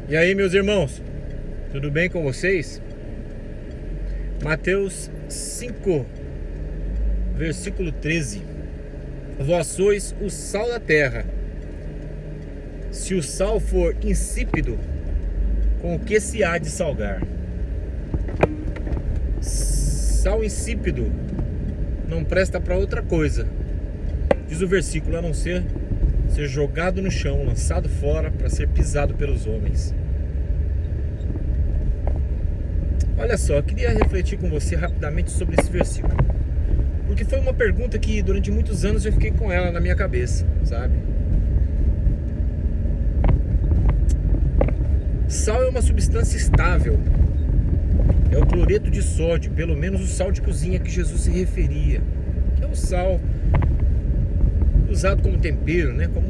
E aí, meus irmãos, tudo bem com vocês? Mateus 5, versículo 13. Vós sois o sal da terra. Se o sal for insípido, com o que se há de salgar? Sal insípido não presta para outra coisa, diz o versículo, a não ser jogado no chão, lançado fora para ser pisado pelos homens. Olha só, eu queria refletir com você rapidamente sobre esse versículo, porque foi uma pergunta que durante muitos anos eu fiquei com ela na minha cabeça, sabe? Sal é uma substância estável, é o cloreto de sódio, pelo menos o sal de cozinha que Jesus se referia, que é o sal usado como tempero, né? Como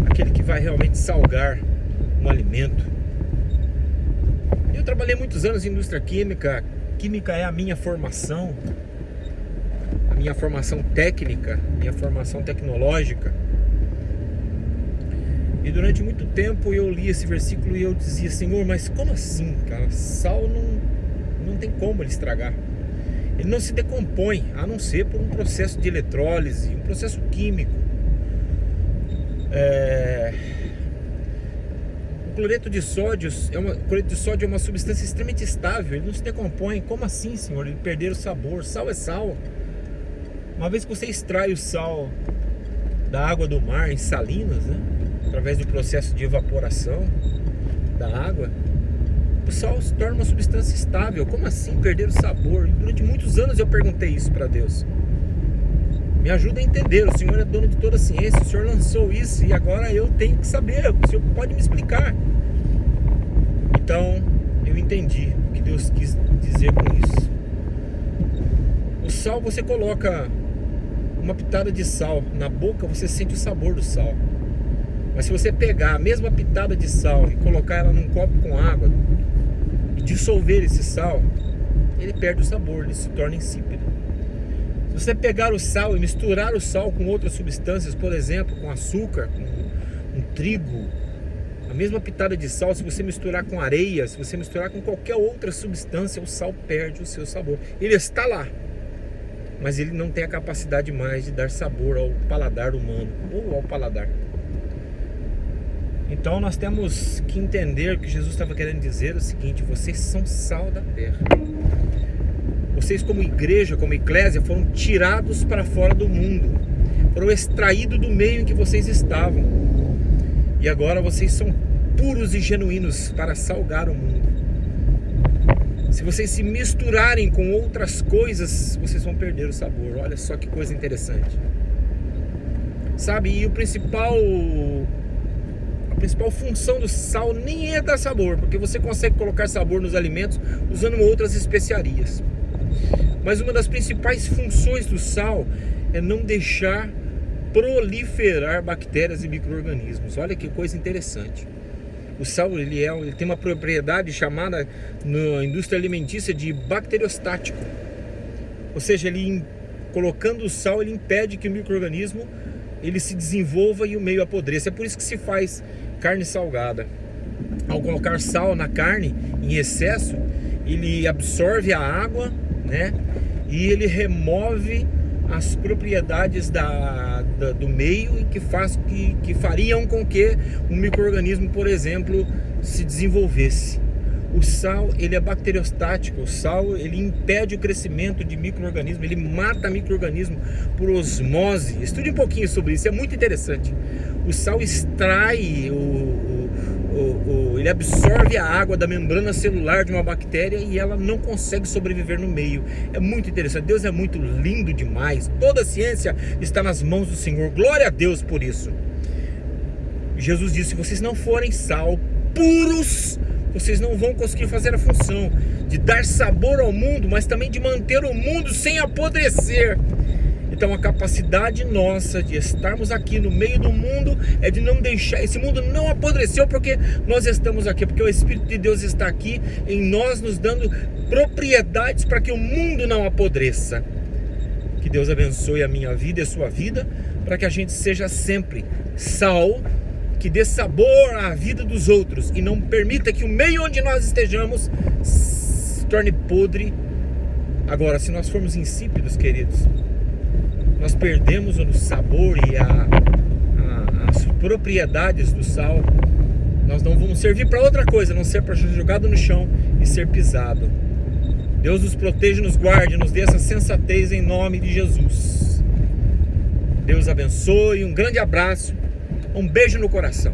aquele que vai realmente salgar um alimento. Eu trabalhei muitos anos em indústria química. Química é a minha formação técnica, minha formação tecnológica. E durante muito tempo eu li esse versículo e eu dizia: Senhor, mas como assim, cara? Sal não tem como ele estragar. Ele não se decompõe, a não ser por um processo de eletrólise, um processo químico. O cloreto de sódio é uma substância extremamente estável, ele não se decompõe. Como assim, Senhor? Ele perder o sabor. Sal é sal. Uma vez que você extrai o sal da água do mar em salinas, né, através do processo de evaporação da água, o sal se torna uma substância estável. Como assim perder o sabor? E durante muitos anos eu perguntei isso para Deus. Me ajuda a entender, o Senhor é dono de toda a ciência, o Senhor lançou isso e agora eu tenho que saber, o Senhor pode me explicar. Então eu entendi o que Deus quis dizer com isso. O sal, você coloca uma pitada de sal na boca, você sente o sabor do sal. Mas se você pegar a mesma pitada de sal e colocar ela num copo com água e dissolver esse sal, ele perde o sabor, ele se torna insípido. Se você pegar o sal e misturar o sal com outras substâncias, por exemplo, com açúcar, com um trigo, a mesma pitada de sal, se você misturar com areia, se você misturar com qualquer outra substância, o sal perde o seu sabor. Ele está lá, mas ele não tem a capacidade mais de dar sabor ao paladar humano ou ao paladar. Então nós temos que entender que Jesus estava querendo dizer o seguinte: vocês são sal da terra. Vocês, como igreja, como eclésia, foram tirados para fora do mundo, foram extraídos do meio em que vocês estavam, e agora vocês são puros e genuínos para salgar o mundo. Se vocês se misturarem com outras coisas, vocês vão perder o sabor. Olha só que coisa interessante, sabe? E a principal função do sal nem é dar sabor, porque você consegue colocar sabor nos alimentos usando outras especiarias. Mas uma das principais funções do sal é não deixar proliferar bactérias e micro-organismos. Olha que coisa interessante. O sal ele tem uma propriedade chamada na indústria alimentícia de bacteriostático. Ou seja, colocando o sal, ele impede que o micro-organismo ele se desenvolva e o meio apodreça. É por isso que se faz carne salgada. Ao colocar sal na carne em excesso, ele absorve a água, né? E ele remove as propriedades do meio e que fariam com que um micro-organismo, por exemplo, se desenvolvesse. O sal ele é bacteriostático. O sal ele impede o crescimento de micro-organismo, ele mata micro-organismo por osmose. Estude um pouquinho sobre isso, é muito interessante. O sal extrai ele absorve a água da membrana celular de uma bactéria e ela não consegue sobreviver no meio. É muito interessante. Deus é muito lindo demais. Toda a ciência está nas mãos do Senhor. Glória a Deus por isso. Jesus disse: se vocês não forem sal puros, vocês não vão conseguir fazer a função de dar sabor ao mundo, mas também de manter o mundo sem apodrecer. Então a capacidade nossa de estarmos aqui no meio do mundo é de não deixar, esse mundo não apodreceu porque nós estamos aqui, porque o Espírito de Deus está aqui em nós, nos dando propriedades para que o mundo não apodreça. Que Deus abençoe a minha vida e a sua vida, para que a gente seja sempre sal que dê sabor à vida dos outros e não permita que o meio onde nós estejamos se torne podre. Agora, se nós formos insípidos, queridos, nós perdemos o sabor e as propriedades do sal. Nós não vamos servir para outra coisa, a não ser para ser jogado no chão e ser pisado. Deus nos proteja, nos guarde, nos dê essa sensatez em nome de Jesus. Deus abençoe, um grande abraço, um beijo no coração.